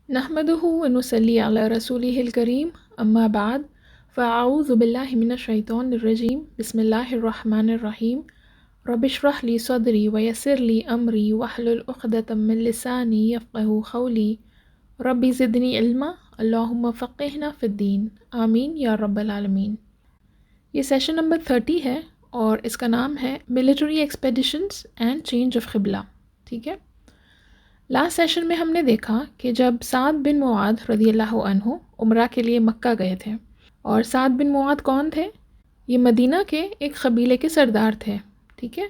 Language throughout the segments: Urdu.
نحمده ونصلي على رسوله الكريم أما بعد فأعوذ بالله من الشيطان الرجيم بسم الله الرحمن الرحيم رب اشرح لي صدري ويسر لي أمري واحلل عقدة من لساني يفقهوا قولي رب زدني علما اللهم فقهنا في الدين آمین یا رب العالمین۔ یہ سیشن نمبر 30 ہے اور اس کا نام ہے military expeditions and change of قبلہ، ٹھیک ہے۔ لاسٹ سیشن میں ہم نے دیکھا کہ جب سعد بن معاذ رضی اللہ عنہ عمرہ کے لیے مکہ گئے تھے، اور سعد بن معاذ کون تھے؟ یہ مدینہ کے ایک قبیلے کے سردار تھے، ٹھیک ہے۔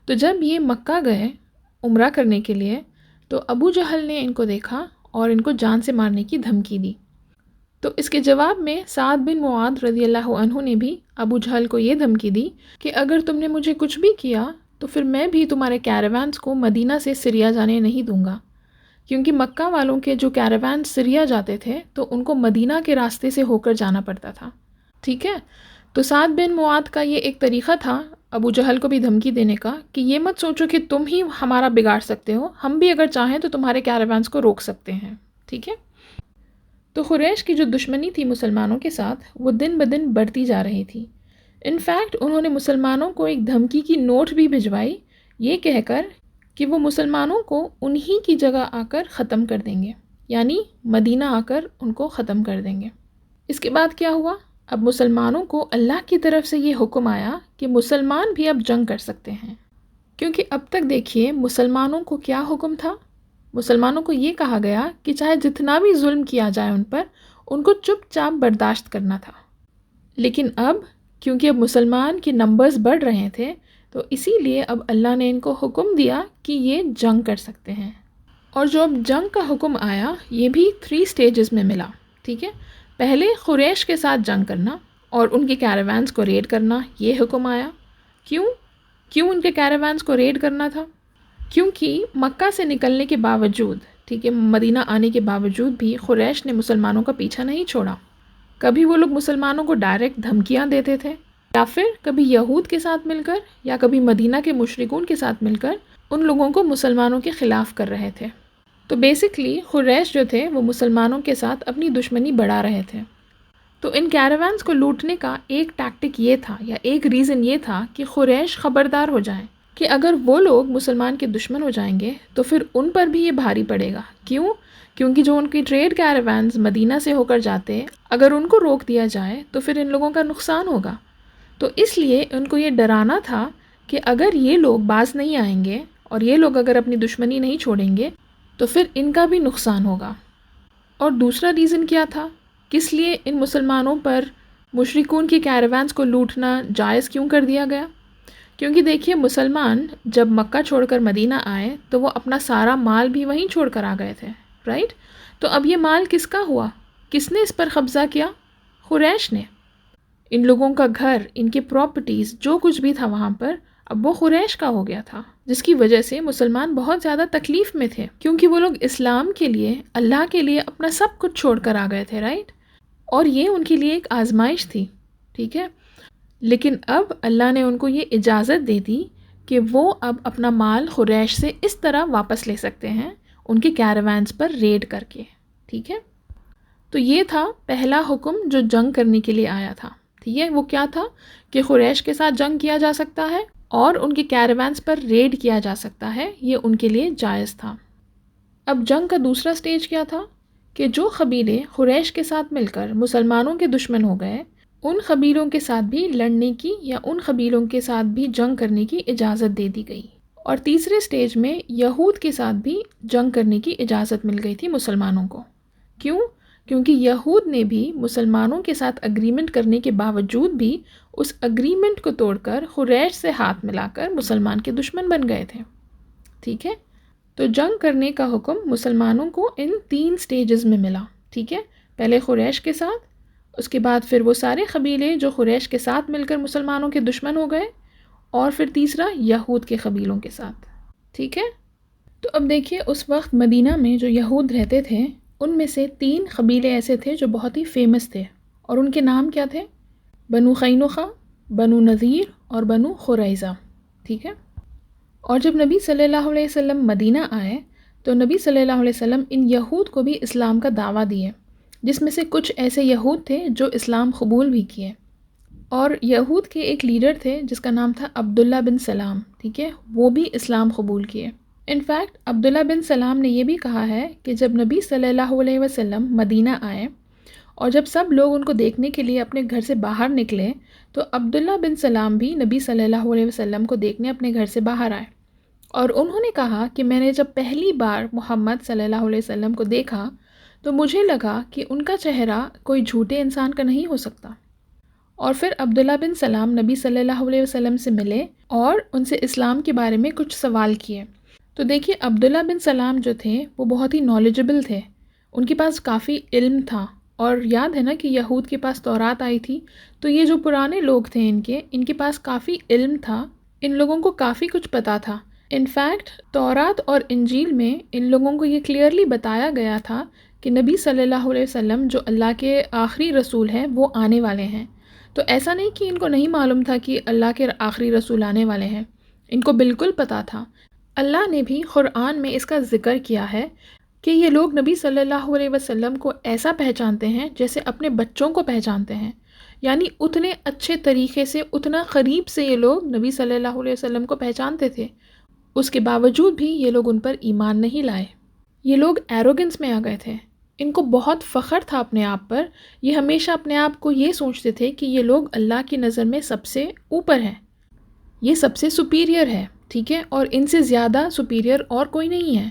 تو جب یہ مکہ گئے عمرہ کرنے کے لیے تو ابو جہل نے ان کو دیکھا اور ان کو جان سے مارنے کی دھمکی دی۔ تو اس کے جواب میں سعد بن معاذ رضی اللہ عنہ نے بھی ابو جہل کو یہ دھمکی دی کہ اگر تم نے مجھے کچھ بھی کیا تو پھر میں بھی تمہارے کیراوانز کو مدینہ سے سریا جانے نہیں دوں گا، کیونکہ مکہ والوں کے جو کیراوانز سریا جاتے تھے تو ان کو مدینہ کے راستے سے ہو کر جانا پڑتا تھا، ٹھیک ہے۔ تو سعد بن معاذ کا یہ ایک طریقہ تھا ابو جہل کو بھی دھمکی دینے کا کہ یہ مت سوچو کہ تم ہی ہمارا بگاڑ سکتے ہو، ہم بھی اگر چاہیں تو تمہارے کیراوانز کو روک سکتے ہیں، ٹھیک ہے۔ تو قریش کی جو دشمنی تھی مسلمانوں کے ساتھ وہ دن بدن بڑھتی جا رہی تھی۔ انفیکٹ انہوں نے مسلمانوں کو ایک دھمکی کی نوٹ بھی بھجوائی، یہ کہہ کر کہ وہ مسلمانوں کو انہی کی جگہ آ کر ختم کر دیں گے، یعنی مدینہ آ کر ان کو ختم کر دیں گے۔ اس کے بعد کیا ہوا؟ اب مسلمانوں کو اللہ کی طرف سے یہ حکم آیا کہ مسلمان بھی اب جنگ کر سکتے ہیں، کیونکہ اب تک دیکھیے مسلمانوں کو کیا حکم تھا؟ مسلمانوں کو یہ کہا گیا کہ چاہے جتنا بھی ظلم کیا جائے ان پر، ان کو چپ چاپ برداشت کرنا تھا۔ لیکن اب کیونکہ اب مسلمان کے نمبرز بڑھ رہے تھے تو اسی لیے اب اللہ نے ان کو حکم دیا کہ یہ جنگ کر سکتے ہیں۔ اور جو اب جنگ کا حکم آیا یہ بھی 3 سٹیجز میں ملا، ٹھیک ہے۔ پہلے قریش کے ساتھ جنگ کرنا اور ان کے کیراوانز کو ریڈ کرنا، یہ حکم آیا۔ کیوں ان کے کیراوانز کو ریڈ کرنا تھا؟ کیونکہ مکہ سے نکلنے کے باوجود، ٹھیک ہے، مدینہ آنے کے باوجود بھی قریش نے مسلمانوں کا پیچھا نہیں چھوڑا۔ کبھی وہ لوگ مسلمانوں کو ڈائریکٹ دھمکیاں دیتے تھے، یا پھر کبھی یہود کے ساتھ مل کر یا کبھی مدینہ کے مشرکون کے ساتھ مل کر ان لوگوں کو مسلمانوں کے خلاف کر رہے تھے۔ تو بیسکلی قریش جو تھے وہ مسلمانوں کے ساتھ اپنی دشمنی بڑھا رہے تھے۔ تو ان کیراوانز کو لوٹنے کا ایک ٹیکٹک یہ تھا یا ایک ریزن یہ تھا کہ قریش خبردار ہو جائیں کہ اگر وہ لوگ مسلمان کے دشمن ہو جائیں گے تو پھر ان پر بھی یہ بھاری پڑے گا۔ کیونکہ جو ان کی ٹریڈ کیراوانز مدینہ سے ہو کر جاتے، اگر ان کو روک دیا جائے تو پھر ان لوگوں کا نقصان ہوگا۔ تو اس لیے ان کو یہ ڈرانا تھا کہ اگر یہ لوگ باز نہیں آئیں گے اور یہ لوگ اگر اپنی دشمنی نہیں چھوڑیں گے تو پھر ان کا بھی نقصان ہوگا۔ اور دوسرا ریزن کیا تھا؟ کس لیے ان مسلمانوں پر مشرکون کی کیراوانز کو لوٹنا جائز کیوں کر دیا گیا؟ کیونکہ دیکھیے مسلمان جب مکہ چھوڑ کر مدینہ آئے تو وہ اپنا سارا مال بھی وہیں چھوڑ کر آ گئے تھے، رائٹ؟ تو اب یہ مال کس کا ہوا؟ کس نے اس پر قبضہ کیا؟ قریش نے۔ ان لوگوں کا گھر، ان کی پراپرٹیز، جو کچھ بھی تھا وہاں پر اب وہ قریش کا ہو گیا تھا، جس کی وجہ سے مسلمان بہت زیادہ تکلیف میں تھے، کیونکہ وہ لوگ اسلام کے لیے، اللہ کے لیے اپنا سب کچھ چھوڑ کر آ گئے تھے، رائٹ؟ اور یہ ان کے لیے ایک آزمائش تھی، ٹھیک ہے۔ لیکن اب اللہ نے ان کو یہ اجازت دے دی کہ وہ اب اپنا مال قریش سے اس طرح واپس لے سکتے ہیں، ان کے کیراوانز پر ریڈ کر کے، ٹھیک ہے۔ تو یہ تھا پہلا حکم جو جنگ کرنے کے لیے آیا تھا، ٹھیک ہے۔ وہ کیا تھا کہ قریش کے ساتھ جنگ کیا جا سکتا ہے اور ان کے کیراوانز پر ریڈ کیا جا سکتا ہے، یہ ان کے لیے جائز تھا۔ اب جنگ کا دوسرا سٹیج کیا تھا کہ جو قبیلے قریش کے ساتھ مل کر مسلمانوں کے دشمن ہو گئے ان قبیلوں کے ساتھ بھی لڑنے کی یا ان قبیلوں کے ساتھ بھی جنگ کرنے کی اجازت دے دی گئی۔ اور تیسرے سٹیج میں یہود کے ساتھ بھی جنگ کرنے کی اجازت مل گئی تھی مسلمانوں کو۔ کیونکہ یہود نے بھی مسلمانوں کے ساتھ اگریمنٹ کرنے کے باوجود بھی اس اگریمنٹ کو توڑ کر قریش سے ہاتھ ملا کر مسلمان کے دشمن بن گئے تھے، ٹھیک ہے۔ تو جنگ کرنے کا حکم مسلمانوں کو ان 3 سٹیجز میں ملا، ٹھیک ہے۔ پہلے قریش کے ساتھ، اس کے بعد پھر وہ سارے قبیلے جو قریش کے ساتھ مل کر مسلمانوں کے دشمن ہو گئے، اور پھر تیسرا یہود کے قبیلوں کے ساتھ، ٹھیک ہے۔ تو اب دیکھیے اس وقت مدینہ میں جو یہود رہتے تھے ان میں سے 3 قبیلے ایسے تھے جو بہت ہی فیمس تھے، اور ان کے نام کیا تھے؟ بنو قینقاع، بنو نذیر اور بنو قریظہ، ٹھیک ہے۔ اور جب نبی صلی اللہ علیہ وسلم مدینہ آئے تو نبی صلی اللہ علیہ وسلم ان یہود کو بھی اسلام کا دعویٰ دیے، جس میں سے کچھ ایسے یہود تھے جو اسلام قبول بھی کیے، اور یہود کے ایک لیڈر تھے جس کا نام تھا عبداللہ بن سلام، ٹھیک ہے، وہ بھی اسلام قبول کیے۔ انفیکٹ عبداللہ بن سلام نے یہ بھی کہا ہے کہ جب نبی صلی اللہ علیہ وسلم مدینہ آئے اور جب سب لوگ ان کو دیکھنے کے لیے اپنے گھر سے باہر نکلے تو عبداللہ بن سلام بھی نبی صلی اللہ علیہ وسلم کو دیکھنے اپنے گھر سے باہر آئے، اور انہوں نے کہا کہ میں نے جب پہلی بار محمد صلی اللہ علیہ وسلم کو دیکھا تو مجھے لگا کہ ان کا چہرہ کوئی جھوٹے انسان کا نہیں ہو سکتا۔ اور پھر عبداللہ بن سلام نبی صلی اللہ علیہ وسلم سے ملے اور ان سے اسلام کے بارے میں کچھ سوال کیے۔ تو دیکھیے عبداللہ بن سلام جو تھے وہ بہت ہی نالجبل تھے، ان کے پاس کافی علم تھا، اور یاد ہے نا کہ یہود کے پاس تورات آئی تھی، تو یہ جو پرانے لوگ تھے ان کے پاس کافی علم تھا، ان لوگوں کو کافی کچھ پتہ تھا۔ انفیکٹ تورات اور انجیل میں ان لوگوں کو یہ کلیئرلی بتایا گیا تھا کہ نبی صلی اللہ علیہ وسلم جو اللہ کے آخری رسول ہیں وہ آنے والے ہیں۔ تو ایسا نہیں کہ ان کو نہیں معلوم تھا کہ اللہ کے آخری رسول آنے والے ہیں، ان کو بالکل پتہ تھا۔ اللہ نے بھی قرآن میں اس کا ذکر کیا ہے کہ یہ لوگ نبی صلی اللہ علیہ وسلم کو ایسا پہچانتے ہیں جیسے اپنے بچوں کو پہچانتے ہیں، یعنی اتنے اچھے طریقے سے، اتنا قریب سے یہ لوگ نبی صلی اللہ علیہ وسلم کو پہچانتے تھے۔ اس کے باوجود بھی یہ لوگ ان پر ایمان نہیں لائے، یہ لوگ ایروگنس میں آ گئے تھے، ان کو بہت فخر تھا اپنے آپ پر، یہ ہمیشہ اپنے آپ کو یہ سوچتے تھے کہ یہ لوگ اللہ کی نظر میں سب سے اوپر ہیں، یہ سب سے سپیریئر ہے، ٹھیک ہے، اور ان سے زیادہ سپیریئر اور کوئی نہیں ہے۔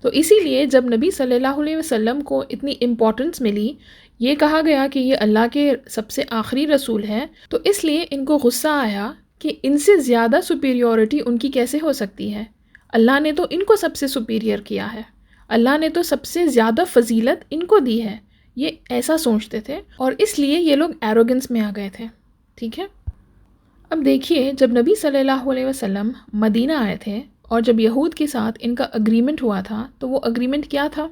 تو اسی لیے جب نبی صلی اللہ علیہ وسلم کو اتنی امپورٹنس ملی، یہ کہا گیا کہ یہ اللہ کے سب سے آخری رسول ہے، تو اس لیے ان کو غصہ آیا کہ ان سے زیادہ سپیریورٹی ان کی کیسے ہو سکتی ہے، اللہ نے تو ان کو سب سے سپیریئر کیا ہے، اللہ نے تو سب سے زیادہ فضیلت ان کو دی ہے، یہ ایسا سوچتے تھے، اور اس لیے یہ لوگ ایروگنس میں آ گئے تھے، ٹھیک ہے۔ اب دیکھیے جب نبی صلی اللہ علیہ وسلم مدینہ آئے تھے اور جب یہود کے ساتھ ان کا اگریمنٹ ہوا تھا، تو وہ اگریمنٹ کیا تھا؟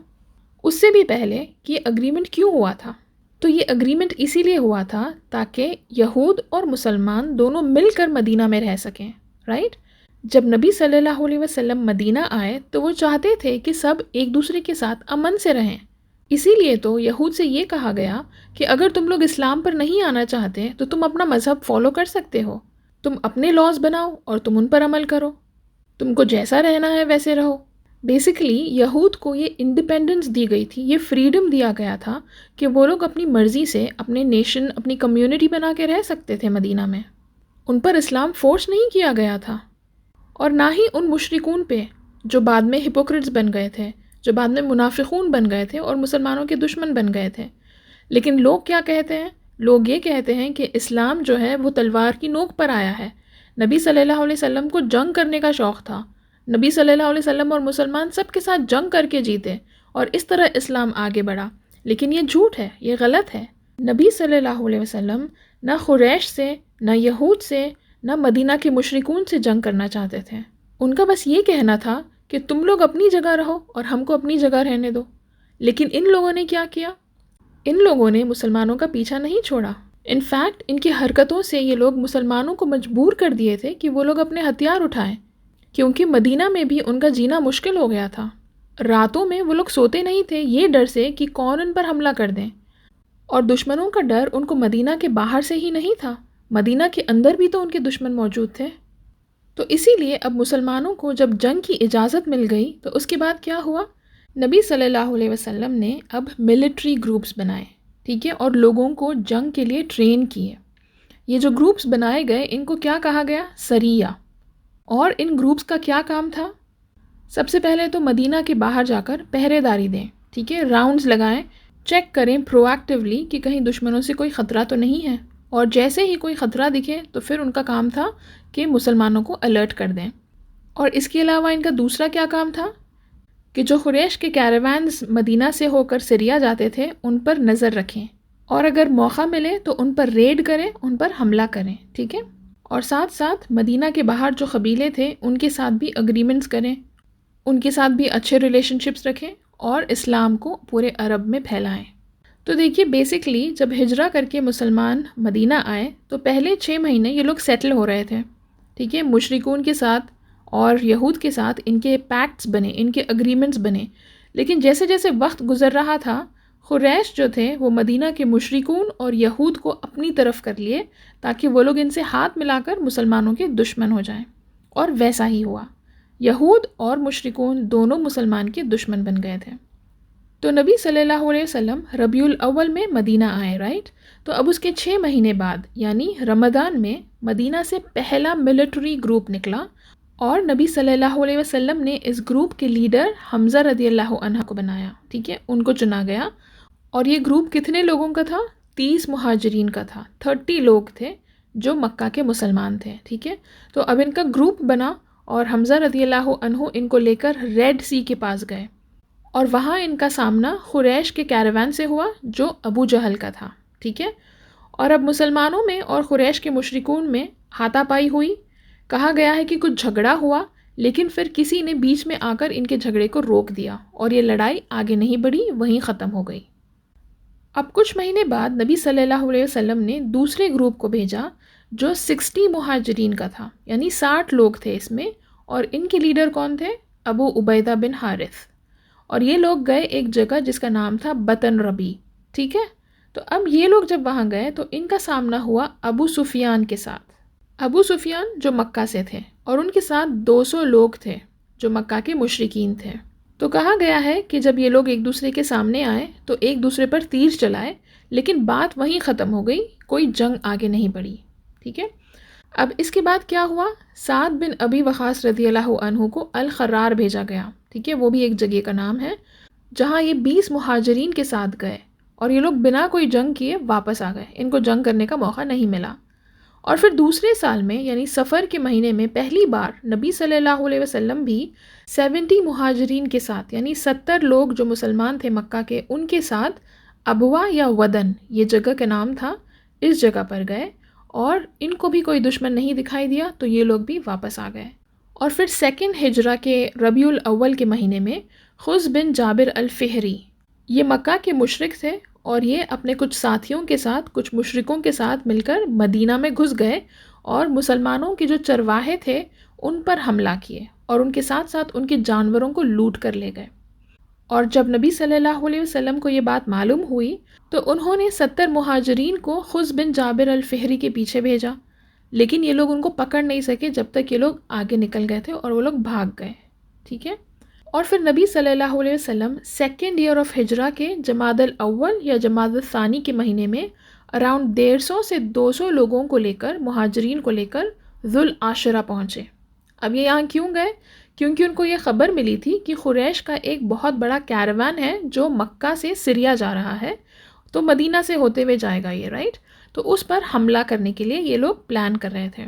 اس سے بھی پہلے کہ یہ اگریمنٹ کیوں ہوا تھا؟ تو یہ اگریمنٹ اسی لیے ہوا تھا تاکہ یہود اور مسلمان دونوں مل کر مدینہ میں رہ سکیں، رائٹ؟ جب نبی صلی اللہ علیہ وسلم مدینہ آئے تو وہ چاہتے تھے کہ سب ایک دوسرے کے ساتھ امن سے رہیں، اسی لیے تو یہود سے یہ کہا گیا کہ اگر تم لوگ اسلام پر نہیں آنا چاہتے تو تم اپنا مذہب فالو کر سکتے ہو، تم اپنے لاز بناؤ اور تم ان پر عمل کرو، تم کو جیسا رہنا ہے ویسے رہو۔ بیسیکلی یہود کو یہ انڈیپینڈنس دی گئی تھی، یہ فریڈم دیا گیا تھا کہ وہ لوگ اپنی مرضی سے اپنے نیشن، اپنی کمیونٹی بنا کے رہ سکتے تھے مدینہ میں، ان پر اسلام فورس نہیں کیا گیا تھا، اور نہ ہی ان مشرکون پہ جو بعد میں ہپوکریٹس بن گئے تھے، جو بعد میں منافقون بن گئے تھے اور مسلمانوں کے دشمن بن گئے تھے۔ لیکن لوگ کیا کہتے ہیں؟ لوگ یہ کہتے ہیں کہ اسلام جو ہے وہ تلوار کی نوک پر آیا ہے، نبی صلی اللہ علیہ وسلم کو جنگ کرنے کا شوق تھا، نبی صلی اللہ علیہ وسلم اور مسلمان سب کے ساتھ جنگ کر کے جیتے اور اس طرح اسلام آگے بڑھا، لیکن یہ جھوٹ ہے، یہ غلط ہے۔ نبی صلی اللہ علیہ وسلم نہ قریش سے، نہ یہود سے، نہ مدینہ کے مشرکون سے جنگ کرنا چاہتے تھے، ان کا بس یہ کہنا تھا کہ تم لوگ اپنی جگہ رہو اور ہم کو اپنی جگہ رہنے دو۔ لیکن ان لوگوں نے کیا کیا؟ ان لوگوں نے مسلمانوں کا پیچھا نہیں چھوڑا، انفیکٹ ان کی حرکتوں سے یہ لوگ مسلمانوں کو مجبور کر دیے تھے کہ وہ لوگ اپنے ہتھیار اٹھائیں، کیونکہ مدینہ میں بھی ان کا جینا مشکل ہو گیا تھا۔ راتوں میں وہ لوگ سوتے نہیں تھے یہ ڈر سے کہ کون ان پر حملہ کر دیں، اور دشمنوں کا ڈر ان کو مدینہ کے باہر سے ہی نہیں تھا، مدینہ کے اندر بھی تو ان کے دشمن موجود تھے۔ تو اسی لیے اب مسلمانوں کو جب جنگ کی اجازت مل گئی تو اس کے بعد کیا ہوا؟ نبی صلی اللہ علیہ وسلم نے اب ملٹری گروپس بنائے، ٹھیک ہے، اور لوگوں کو جنگ کے لیے ٹرین کیے۔ یہ جو گروپس بنائے گئے ان کو کیا کہا گیا؟ سریہ۔ اور ان گروپس کا کیا کام تھا؟ سب سے پہلے تو مدینہ کے باہر جا کر پہرے داری دیں، ٹھیک ہے، راؤنڈز لگائیں، چیک کریں پرو ایکٹیولی کہ کہیں دشمنوں سے کوئی خطرہ تو نہیں ہے، اور جیسے ہی کوئی خطرہ دکھے تو پھر ان کا کام تھا کہ مسلمانوں کو الرٹ کر دیں۔ اور اس کے علاوہ ان کا دوسرا کیا کام تھا کہ جو قریش کے کیراوانز مدینہ سے ہو کر سریا جاتے تھے ان پر نظر رکھیں، اور اگر موقع ملے تو ان پر ریڈ کریں، ان پر حملہ کریں، ٹھیک ہے، اور ساتھ ساتھ مدینہ کے باہر جو قبیلے تھے ان کے ساتھ بھی اگریمنٹس کریں، ان کے ساتھ بھی اچھے ریلیشن شپس رکھیں اور اسلام کو پورے عرب میں پھیلائیں۔ تو دیکھیے بیسکلی جب ہجرہ کر کے مسلمان مدینہ آئے تو پہلے 6 مہینے یہ لوگ سیٹل ہو رہے تھے، ٹھیک ہے، مشرکون کے ساتھ اور یہود کے ساتھ ان کے پیکٹس بنے، ان کے اگریمنٹس بنے. لیکن جیسے جیسے وقت گزر رہا تھا، قریش جو تھے وہ مدینہ کے مشرکون اور یہود کو اپنی طرف کر لیے تاکہ وہ لوگ ان سے ہاتھ ملا کر مسلمانوں کے دشمن ہو جائیں. اور ویسا ہی ہوا، یہود اور مشرکون دونوں مسلمان کے دشمن بن گئے تھے. تو نبی صلی اللہ علیہ وسلم ربیع الاول میں مدینہ آئے، رائٹ؟ تو اب اس کے 6 مہینے بعد یعنی رمضان میں مدینہ سے پہلا ملٹری گروپ نکلا، اور نبی صلی اللہ علیہ وسلم نے اس گروپ کے لیڈر حمزہ رضی اللہ عنہ کو بنایا. ٹھیک ہے، ان کو چنا گیا. اور یہ گروپ کتنے لوگوں کا تھا؟ 30 مہاجرین کا تھا. 30 لوگ تھے جو مکہ کے مسلمان تھے. ٹھیک ہے، تو اب ان کا گروپ بنا اور حمزہ رضی اللہ عنہ ان کو لے کر ریڈ سی کے پاس گئے، اور وہاں ان کا سامنا قریش کے کیروان سے ہوا جو ابو جہل کا تھا. ٹھیک ہے، اور اب مسلمانوں میں اور قریش کے مشرکون میں ہاتھا پائی ہوئی. کہا گیا ہے کہ کچھ جھگڑا ہوا، لیکن پھر کسی نے بیچ میں آ کر ان کے جھگڑے کو روک دیا اور یہ لڑائی آگے نہیں بڑھی، وہیں ختم ہو گئی. اب کچھ مہینے بعد نبی صلی اللہ علیہ وسلم نے دوسرے گروپ کو بھیجا جو 60 مہاجرین کا تھا، یعنی 60 لوگ تھے اس میں، اور ان کے لیڈر کون تھے؟ ابو عبیدہ بن حارث. اور یہ لوگ گئے ایک جگہ جس کا نام تھا بطن ربی. ٹھیک ہے، تو اب یہ لوگ جب وہاں گئے تو ان کا سامنا ہوا ابو سفیان کے ساتھ. ابو سفیان جو مکہ سے تھے، اور ان کے ساتھ 200 لوگ تھے جو مکہ کے مشرکین تھے. تو کہا گیا ہے کہ جب یہ لوگ ایک دوسرے کے سامنے آئے تو ایک دوسرے پر تیر چلائے، لیکن بات وہیں ختم ہو گئی، کوئی جنگ آگے نہیں بڑھی. ٹھیک ہے، اب اس کے بعد کیا ہوا؟ سعد بن ابی وقاص رضی اللہ عنہ کو الخرار بھیجا گیا. ٹھیک ہے، وہ بھی ایک جگہ کا نام ہے جہاں یہ 20 مہاجرین کے ساتھ گئے، اور یہ لوگ بنا کوئی جنگ کیے واپس آ گئے، ان کو جنگ کرنے کا موقع نہیں ملا. اور پھر دوسرے سال میں یعنی صفر کے مہینے میں پہلی بار نبی صلی اللہ علیہ وسلم بھی 70 مہاجرین کے ساتھ، یعنی 70 لوگ جو مسلمان تھے مکہ کے، ان کے ساتھ ابوا یا ودن، یہ جگہ کا نام تھا، اس جگہ پر گئے، اور ان کو بھی کوئی دشمن نہیں دکھائی دیا تو یہ لوگ بھی واپس آ گئے. اور پھر 2 ہجرہ کے ربیع الاول کے مہینے میں خز بن جابر الفہری، یہ مکہ کے مشرک تھے، اور یہ اپنے کچھ ساتھیوں کے ساتھ، کچھ مشرکوں کے ساتھ مل کر مدینہ میں گھس گئے اور مسلمانوں کے جو چرواہے تھے ان پر حملہ کیے، اور ان کے ساتھ ساتھ ان کے جانوروں کو لوٹ کر لے گئے. اور جب نبی صلی اللہ علیہ وسلم کو یہ بات معلوم ہوئی تو انہوں نے 70 مہاجرین کو خز بن جابر الفہری کے پیچھے بھیجا، لیکن یہ لوگ ان کو پکڑ نہیں سکے جب تک یہ لوگ آگے نکل گئے تھے اور وہ لوگ بھاگ گئے. ٹھیک ہے، اور پھر نبی صلی اللہ علیہ وسلم 2nd ایئر آف ہجرہ کے جمادی الاول یا جمادی الثانی کے مہینے میں اراؤنڈ 150 سے 200 لوگوں کو لے کر، مہاجرین کو لے کر ذوالعاشرہ پہنچے. اب یہ یہاں کیوں گئے؟ کیونکہ ان کو یہ خبر ملی تھی کہ قریش کا ایک بہت بڑا کیروان ہے جو مکہ سے سریا جا رہا ہے، تو مدینہ سے ہوتے ہوئے جائے گا یہ، رائٹ؟ تو اس پر حملہ کرنے کے لیے یہ لوگ پلان کر رہے تھے.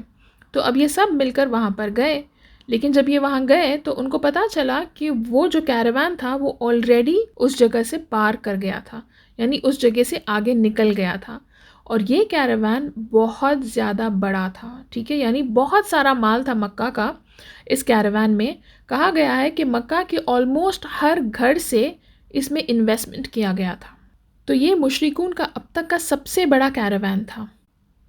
تو اب یہ سب مل کر وہاں پر گئے، لیکن جب یہ وہاں گئے تو ان کو پتہ چلا کہ وہ جو کیروان تھا وہ آلریڈی اس جگہ سے پار کر گیا تھا، یعنی اس جگہ سے آگے نکل گیا تھا، اور یہ کیروان بہت زیادہ بڑا تھا. ٹھیک ہے، یعنی بہت سارا مال تھا مکہ کا اس کیروان میں. کہا گیا ہے کہ مکہ کے آلموسٹ ہر گھر سے اس میں انویسٹمنٹ کیا گیا تھا. تو یہ مشرکون کا اب تک کا سب سے بڑا کیروان تھا.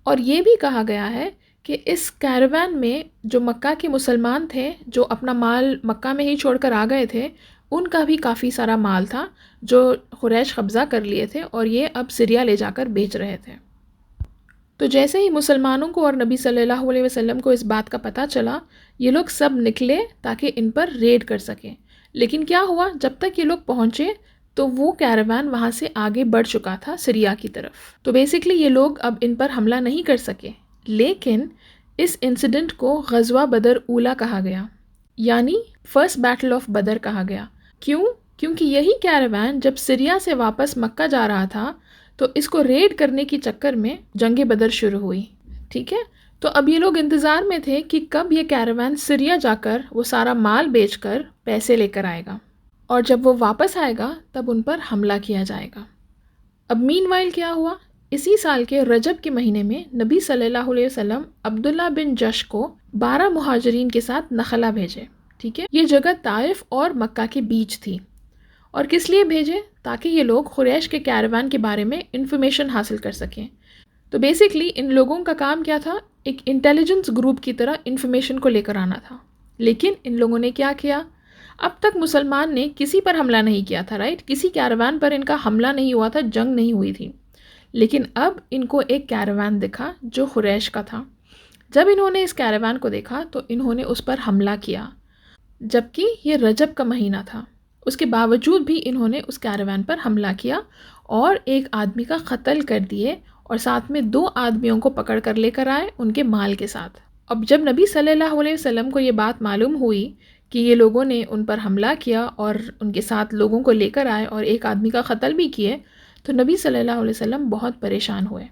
اور یہ بھی کہا گیا ہے کہ اس کیروان میں جو مکہ کے مسلمان تھے جو اپنا مال مکہ میں ہی چھوڑ کر آ گئے تھے، ان کا بھی کافی سارا مال تھا جو قریش قبضہ کر لیے تھے، اور یہ اب سریا لے جا کر بیچ رہے تھے. تو جیسے ہی مسلمانوں کو اور نبی صلی اللہ علیہ وسلم کو اس بات کا پتہ چلا، یہ لوگ سب نکلے تاکہ ان پر ریڈ کر سکیں. لیکن کیا ہوا، جب تک یہ لوگ پہنچے تو وہ کیروان وہاں سے آگے بڑھ چکا تھا سریا کی طرف. تو بیسکلی یہ لوگ اب ان پر حملہ نہیں کر سکے. لیکن اس انسیڈنٹ کو غزوہ بدر اولا کہا گیا، یعنی فرسٹ بیٹل آف بدر کہا گیا. کیوں؟ کیونکہ یہی کیروان جب سریا سے واپس مکہ جا رہا تھا تو اس کو ریڈ کرنے کی چکر میں جنگ بدر شروع ہوئی. ٹھیک ہے، تو اب یہ لوگ انتظار میں تھے کہ کب یہ کیروان سریا جا کر وہ سارا مال بیچ کر پیسے لے کر آئے گا، اور جب وہ واپس آئے گا تب ان پر حملہ کیا جائے گا. اب مین وائل کیا ہوا، اسی سال کے رجب کے مہینے میں نبی صلی اللہ علیہ وسلم عبداللہ بن جش کو 12 مہاجرین کے ساتھ نخلہ بھیجے. ٹھیک ہے، یہ جگہ طائف اور مکہ کے بیچ تھی. اور کس لیے بھیجے؟ تاکہ یہ لوگ قریش کے کیروان کے بارے میں انفارمیشن حاصل کر سکیں. تو بیسکلی ان لوگوں کا کام کیا تھا؟ ایک انٹیلیجنس گروپ کی طرح انفارمیشن کو لے کر آنا تھا. لیکن ان لوگوں نے کیا کیا؟ اب تک مسلمان نے کسی پر حملہ نہیں کیا تھا، رائٹ؟ کسی کیروان پر ان کا حملہ نہیں ہوا تھا، جنگ نہیں ہوئی تھی. لیکن اب ان کو ایک کیروان دکھا جو قریش کا تھا. جب انہوں نے اس کیروان کو دیکھا تو انہوں نے اس پر حملہ کیا، جبکہ یہ رجب کا مہینہ تھا. اس کے باوجود بھی انہوں نے اس کیروان پر حملہ کیا اور ایک آدمی کا قتل کر دیے، اور ساتھ میں 2 آدمیوں کو پکڑ کر لے کر آئے ان کے مال کے ساتھ. اب جب نبی صلی اللہ علیہ وسلم کو یہ بات معلوم ہوئی کہ یہ لوگوں نے ان پر حملہ کیا اور ان کے ساتھ لوگوں کو لے کر آئے اور ایک آدمی کا قتل بھی کیے، تو نبی صلی اللہ علیہ وسلم بہت پریشان ہوئے.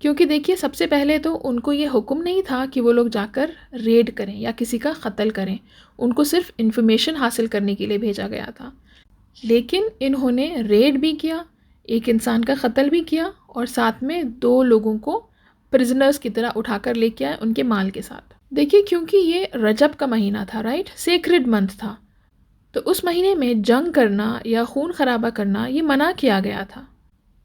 کیونکہ دیکھیے، سب سے پہلے تو ان کو یہ حکم نہیں تھا کہ وہ لوگ جا کر ریڈ کریں یا کسی کا قتل کریں، ان کو صرف انفارمیشن حاصل کرنے کے لیے بھیجا گیا تھا. لیکن انہوں نے ریڈ بھی کیا، ایک انسان کا قتل بھی کیا، اور ساتھ میں 2 لوگوں کو پرزنرز کی طرح اٹھا کر لے کے آئے ان کے مال کے ساتھ. دیکھیے، کیونکہ یہ رجب کا مہینہ تھا، رائٹ؟ سیکرڈ منتھ تھا، تو اس مہینے میں جنگ کرنا یا خون خرابہ کرنا یہ منع کیا گیا تھا.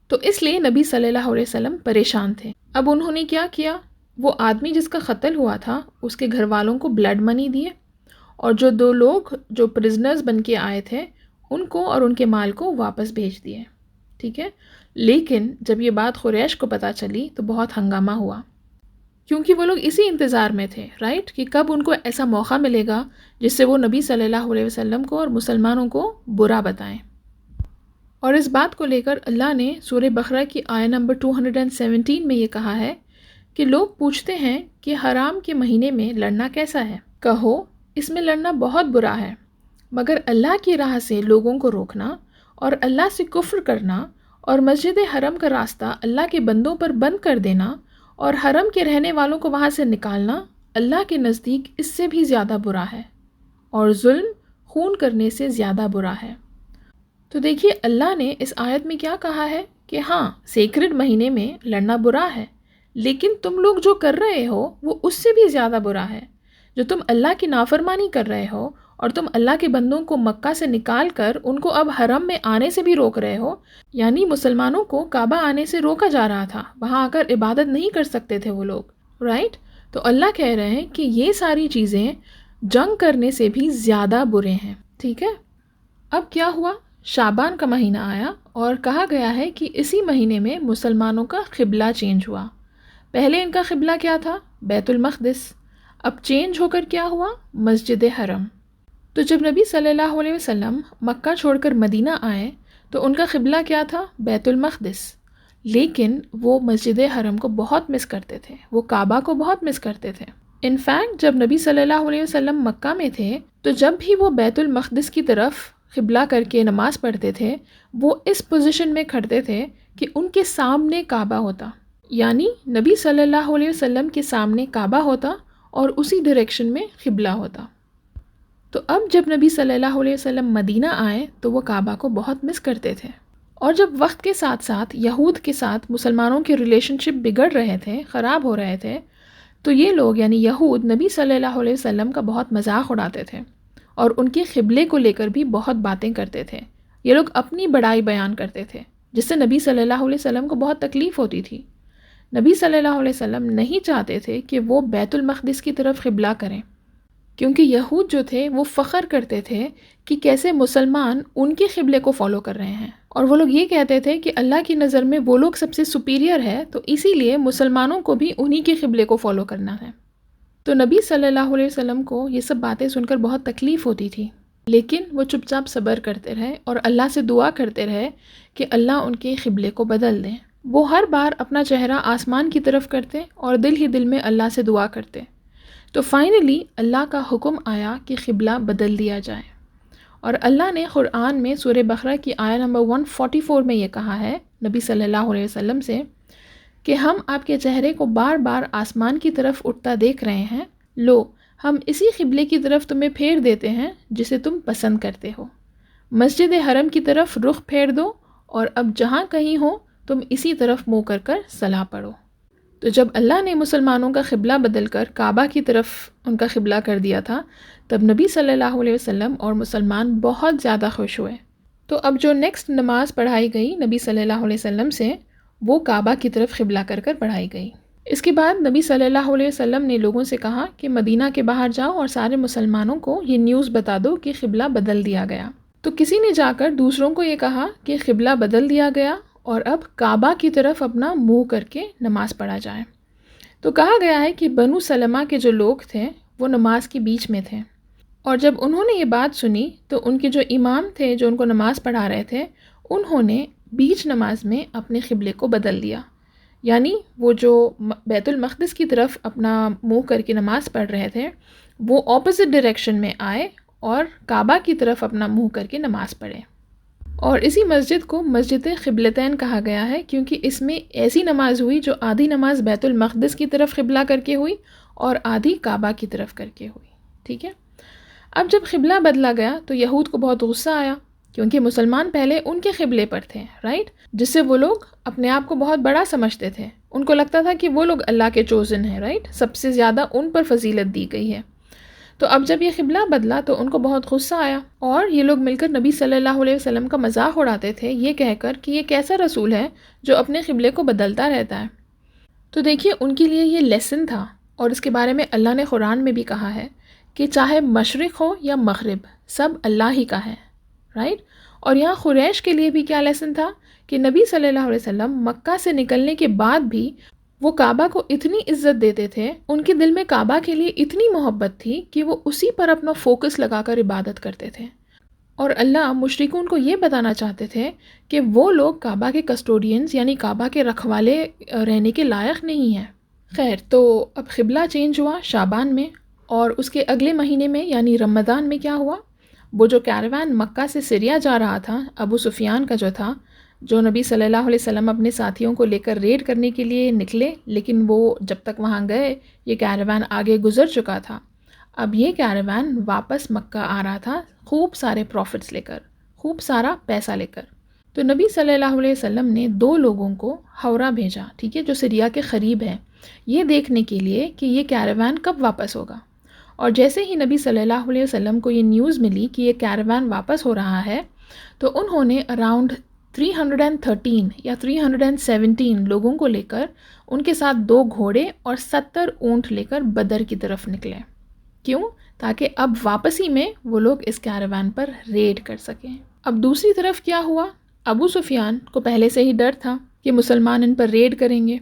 تو اس لیے نبی صلی اللہ علیہ وسلم پریشان تھے. اب انہوں نے کیا کیا؟ وہ آدمی جس کا قتل ہوا تھا اس کے گھر والوں کو بلڈ منی دیے، اور جو 2 لوگ جو پرزنرز بن کے آئے تھے ان کو اور ان کے مال کو واپس بھیج دیے. ٹھیک ہے؟ لیکن جب یہ بات قریش کو پتہ چلی تو بہت ہنگامہ ہوا، کیونکہ وہ لوگ اسی انتظار میں تھے، رائٹ؟ کہ کب ان کو ایسا موقع ملے گا جس سے وہ نبی صلی اللہ علیہ وسلم کو اور مسلمانوں کو برا بتائیں. اور اس بات کو لے کر اللہ نے سورہ بقرہ کی آیہ نمبر 217 میں یہ کہا ہے کہ لوگ پوچھتے ہیں کہ حرام کے مہینے میں لڑنا کیسا ہے؟ کہو اس میں لڑنا بہت برا ہے، مگر اللہ کی راہ سے لوگوں کو روکنا اور اللہ سے کفر کرنا اور مسجد حرم کا راستہ اللہ کے بندوں پر بند کر دینا اور حرم کے رہنے والوں کو وہاں سے نکالنا اللہ کے نزدیک اس سے بھی زیادہ برا ہے، اور ظلم خون کرنے سے زیادہ برا ہے. تو دیکھیے، اللہ نے اس آیت میں کیا کہا ہے کہ ہاں، سیکرڈ مہینے میں لڑنا برا ہے، لیکن تم لوگ جو کر رہے ہو وہ اس سے بھی زیادہ برا ہے. جو تم اللہ کی نافرمانی کر رہے ہو اور تم اللہ کے بندوں کو مکہ سے نکال کر ان کو اب حرم میں آنے سے بھی روک رہے ہو، یعنی مسلمانوں کو کعبہ آنے سے روکا جا رہا تھا، وہاں آ کر عبادت نہیں کر سکتے تھے وہ لوگ، رائٹ؟ تو اللہ کہہ رہے ہیں کہ یہ ساری چیزیں جنگ کرنے سے بھی زیادہ برے ہیں. ٹھیک ہے؟ اب کیا ہوا؟ شعبان کا مہینہ آیا اور کہا گیا ہے کہ اسی مہینے میں مسلمانوں کا قبلہ چینج ہوا. پہلے ان کا قبلہ کیا تھا؟ بیت المقدس. اب چینج ہو کر کیا ہوا؟ مسجد حرم. تو جب نبی صلی اللہ علیہ وسلم مکہ چھوڑ کر مدینہ آئے تو ان کا قبلہ کیا تھا؟ بیت المقدس. لیکن وہ مسجد حرم کو بہت مس کرتے تھے، وہ کعبہ کو بہت مس کرتے تھے. انفیکٹ جب نبی صلی اللہ علیہ وسلم مکہ میں تھے تو جب بھی وہ بیت المقدس کی طرف قبلہ کر کے نماز پڑھتے تھے، وہ اس پوزیشن میں کھڑتے تھے کہ ان کے سامنے کعبہ ہوتا، یعنی نبی صلی اللہ علیہ وسلم کے سامنے کعبہ ہوتا اور اسی ڈائریکشن میں قبلہ ہوتا. تو اب جب نبی صلی اللہ علیہ وسلم مدینہ آئے تو وہ کعبہ کو بہت مس کرتے تھے. اور جب وقت کے ساتھ ساتھ یہود کے ساتھ مسلمانوں کے ریلیشن شپ بگڑ رہے تھے، خراب ہو رہے تھے، تو یہ لوگ یعنی یہود نبی صلی اللہ علیہ وسلم کا بہت مذاق اڑاتے تھے اور ان کے قبلے کو لے کر بھی بہت باتیں کرتے تھے. یہ لوگ اپنی بڑائی بیان کرتے تھے جس سے نبی صلی اللہ علیہ وسلم کو بہت تکلیف ہوتی تھی. نبی صلی اللہ علیہ وسلم نہیں چاہتے تھے کہ وہ بیت المقدس کی طرف قبلہ کریں، کیونکہ یہود جو تھے وہ فخر کرتے تھے کہ کیسے مسلمان ان کے قبلے کو فالو کر رہے ہیں، اور وہ لوگ یہ کہتے تھے کہ اللہ کی نظر میں وہ لوگ سب سے سپیریئر ہے، تو اسی لیے مسلمانوں کو بھی انہی کے قبلے کو فالو کرنا ہے. تو نبی صلی اللہ علیہ وسلم کو یہ سب باتیں سن کر بہت تکلیف ہوتی تھی، لیکن وہ چپ چاپ صبر کرتے رہے اور اللہ سے دعا کرتے رہے کہ اللہ ان کے قبلے کو بدل دیں. وہ ہر بار اپنا چہرہ آسمان کی طرف کرتے اور دل ہی دل میں اللہ سے دعا کرتے. تو فائنلی اللہ کا حکم آیا کہ قبلہ بدل دیا جائے، اور اللہ نے قرآن میں سورہ بقرہ کی آیہ نمبر 144 میں یہ کہا ہے نبی صلی اللہ علیہ وسلم سے کہ ہم آپ کے چہرے کو بار بار آسمان کی طرف اٹھتا دیکھ رہے ہیں، لو ہم اسی قبلے کی طرف تمہیں پھیر دیتے ہیں جسے تم پسند کرتے ہو. مسجد حرم کی طرف رخ پھیر دو اور اب جہاں کہیں ہو تم اسی طرف منہ کر کر صلاح پڑھو. تو جب اللہ نے مسلمانوں کا قبلہ بدل کر کعبہ کی طرف ان کا قبلہ کر دیا تھا، تب نبی صلی اللہ علیہ وسلم اور مسلمان بہت زیادہ خوش ہوئے. تو اب جو نیکسٹ نماز پڑھائی گئی نبی صلی اللہ علیہ وسلم سے، وہ کعبہ کی طرف قبلہ کر کر پڑھائی گئی. اس کے بعد نبی صلی اللہ علیہ وسلم نے لوگوں سے کہا کہ مدینہ کے باہر جاؤ اور سارے مسلمانوں کو یہ نیوز بتا دو کہ قبلہ بدل دیا گیا۔ تو کسی نے جا کر دوسروں کو یہ کہا کہ قبلہ بدل دیا گیا اور اب کعبہ کی طرف اپنا منہ کر کے نماز پڑھا جائے۔ تو کہا گیا ہے کہ بنو سلمہ کے جو لوگ تھے وہ نماز کے بیچ میں تھے، اور جب انہوں نے یہ بات سنی تو ان کے جو امام تھے جو ان کو نماز پڑھا رہے تھے، انہوں نے بیچ نماز میں اپنے قبلے کو بدل دیا، یعنی وہ جو بیت المقدس کی طرف اپنا منہ کر کے نماز پڑھ رہے تھے وہ اپوزٹ ڈائریکشن میں آئے اور کعبہ کی طرف اپنا منہ کر کے نماز پڑھے۔ اور اسی مسجد کو مسجد قبلتین کہا گیا ہے، کیونکہ اس میں ایسی نماز ہوئی جو آدھی نماز بیت المقدس کی طرف قبلہ کر کے ہوئی اور آدھی کعبہ کی طرف کر کے ہوئی، ٹھیک ہے۔ اب جب قبلہ بدلا گیا تو یہود کو بہت غصہ آیا، کیونکہ مسلمان پہلے ان کے قبلے پر تھے، رائٹ، جس سے وہ لوگ اپنے آپ کو بہت بڑا سمجھتے تھے۔ ان کو لگتا تھا کہ وہ لوگ اللہ کے چوزن ہیں، رائٹ، سب سے زیادہ ان پر فضیلت دی گئی ہے۔ تو اب جب یہ قبلہ بدلا تو ان کو بہت غصہ آیا، اور یہ لوگ مل کر نبی صلی اللہ علیہ وسلم کا مذاق اڑاتے تھے یہ کہہ کر کہ یہ کیسا رسول ہے جو اپنے قبلے کو بدلتا رہتا ہے۔ تو دیکھیے ان کے لیے یہ لیسن تھا، اور اس کے بارے میں اللہ نے قرآن میں بھی کہا ہے کہ چاہے مشرق ہو یا مغرب سب اللہ ہی کا ہے، رائٹ۔ اور یہاں قریش کے لیے بھی کیا لیسن تھا کہ نبی صلی اللہ علیہ وسلم مکہ سے نکلنے کے بعد بھی وہ کعبہ کو اتنی عزت دیتے تھے، ان کے دل میں کعبہ کے لیے اتنی محبت تھی کہ وہ اسی پر اپنا فوکس لگا کر عبادت کرتے تھے، اور اللہ مشرکون کو یہ بتانا چاہتے تھے کہ وہ لوگ کعبہ کے کسٹوڈینز یعنی کعبہ کے رکھوالے رہنے کے لائق نہیں ہیں۔ خیر، تو اب قبلہ چینج ہوا شعبان میں، اور اس کے اگلے مہینے میں یعنی رمضان میں کیا ہوا، وہ جو کیروان مکہ سے سریا جا رہا تھا، ابو سفیان کا جو تھا، جو نبی صلی اللہ علیہ وسلم اپنے ساتھیوں کو لے کر ریڈ کرنے کے لیے نکلے، لیکن وہ جب تک وہاں گئے یہ کیروان آگے گزر چکا تھا۔ اب یہ کیروان واپس مکہ آ رہا تھا خوب سارے پروفٹس لے کر، خوب سارا پیسہ لے کر۔ تو نبی صلی اللہ علیہ وسلم نے 2 لوگوں کو ہورا بھیجا، ٹھیک ہے، جو سریا کے قریب ہے، یہ دیکھنے کے لیے کہ یہ کیروان کب واپس ہوگا۔ اور جیسے ہی نبی صلی اللہ علیہ وسلم کو یہ نیوز ملی کہ یہ کیروان واپس ہو رہا ہے، تو انہوں نے اراؤنڈ 313 یا 317 لوگوں کو لے کر، ان کے ساتھ 2 گھوڑے اور 70 اونٹ لے کر بدر کی طرف نکلے۔ کیوں؟ تاکہ اب واپسی میں وہ لوگ اس کیروان پر ریڈ کر سکیں۔ اب دوسری طرف کیا ہوا، ابو سفیان کو پہلے سے ہی ڈر تھا کہ مسلمان ان پر ریڈ کریں گے،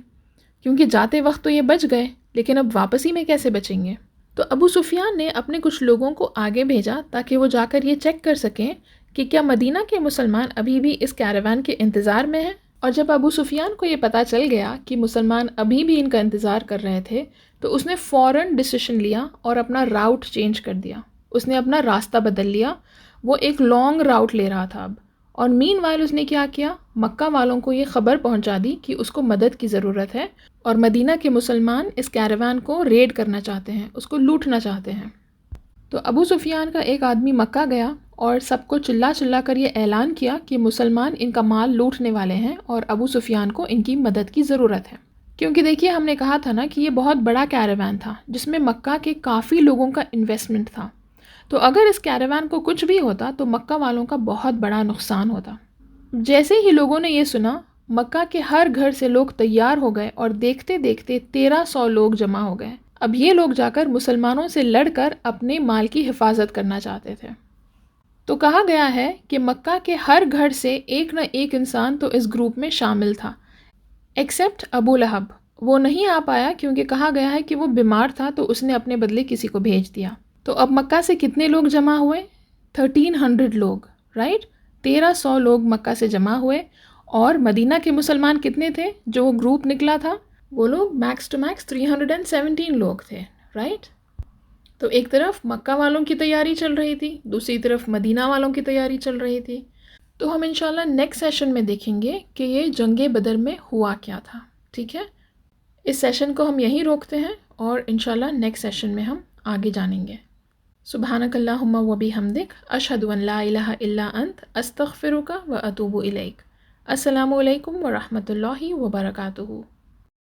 کیونکہ جاتے وقت تو یہ بچ گئے، لیکن اب واپسی میں کیسے بچیں گے۔ تو ابو سفیان نے اپنے کچھ لوگوں کو آگے بھیجا تاکہ وہ جا کر یہ چیک کر سکیں کہ کیا مدینہ کے مسلمان ابھی بھی اس کیروان کے انتظار میں ہیں۔ اور جب ابو سفیان کو یہ پتہ چل گیا کہ مسلمان ابھی بھی ان کا انتظار کر رہے تھے، تو اس نے فوراً ڈیسیشن لیا اور اپنا راؤٹ چینج کر دیا، اس نے اپنا راستہ بدل لیا، وہ ایک لانگ راؤٹ لے رہا تھا اب۔ اور مین وائل اس نے کیا کیا، مکہ والوں کو یہ خبر پہنچا دی کہ اس کو مدد کی ضرورت ہے، اور مدینہ کے مسلمان اس کیروان کو ریڈ کرنا چاہتے ہیں، اس کو لوٹنا چاہتے ہیں۔ تو ابو سفیان کا ایک آدمی مکہ گیا اور سب کو چلا کر یہ اعلان کیا کہ مسلمان ان کا مال لوٹنے والے ہیں اور ابو سفیان کو ان کی مدد کی ضرورت ہے۔ کیونکہ دیکھیے ہم نے کہا تھا نا کہ یہ بہت بڑا کیروان تھا جس میں مکہ کے کافی لوگوں کا انویسٹمنٹ تھا، تو اگر اس کیروان کو کچھ بھی ہوتا تو مکہ والوں کا بہت بڑا نقصان ہوتا۔ جیسے ہی لوگوں نے یہ سنا، مکہ کے ہر گھر سے لوگ تیار ہو گئے اور دیکھتے دیکھتے 1300 لوگ جمع ہو گئے۔ اب یہ لوگ جا کر مسلمانوں سے لڑ کر اپنے مال کی حفاظت کرنا چاہتے تھے۔ تو کہا گیا ہے کہ مکہ کے ہر گھر سے ایک نہ ایک انسان تو اس گروپ میں شامل تھا، ایکسیپٹ ابو لہب، وہ نہیں آ پایا کیونکہ کہا گیا ہے کہ وہ بیمار تھا، تو اس نے اپنے بدلے کسی کو بھیج دیا۔ تو اب مکہ سے کتنے لوگ جمع ہوئے؟ 1300 لوگ، رائٹ، 1300 لوگ مکہ سے جمع ہوئے، اور مدینہ کے مسلمان کتنے تھے جو وہ گروپ نکلا تھا؟ وہ لوگ میکس ٹو میکس 317 لوگ تھے، رائٹ۔ تو ایک طرف مکہ والوں کی تیاری چل رہی تھی، دوسری طرف مدینہ والوں کی تیاری چل رہی تھی۔ تو ہم انشاءاللہ نیکسٹ سیشن میں دیکھیں گے کہ یہ جنگ بدر میں ہوا کیا تھا، ٹھیک ہے۔ اس سیشن کو ہم یہیں روکتے ہیں اور انشاءاللہ نیکسٹ سیشن میں ہم آگے جانیں گے۔ سبحانک اللہم و بحمدک، اشہد ان لا الہ الا انت، استغفرک و اتوب الیک۔ السلام علیکم ورحمۃ اللہ وبرکاتہ۔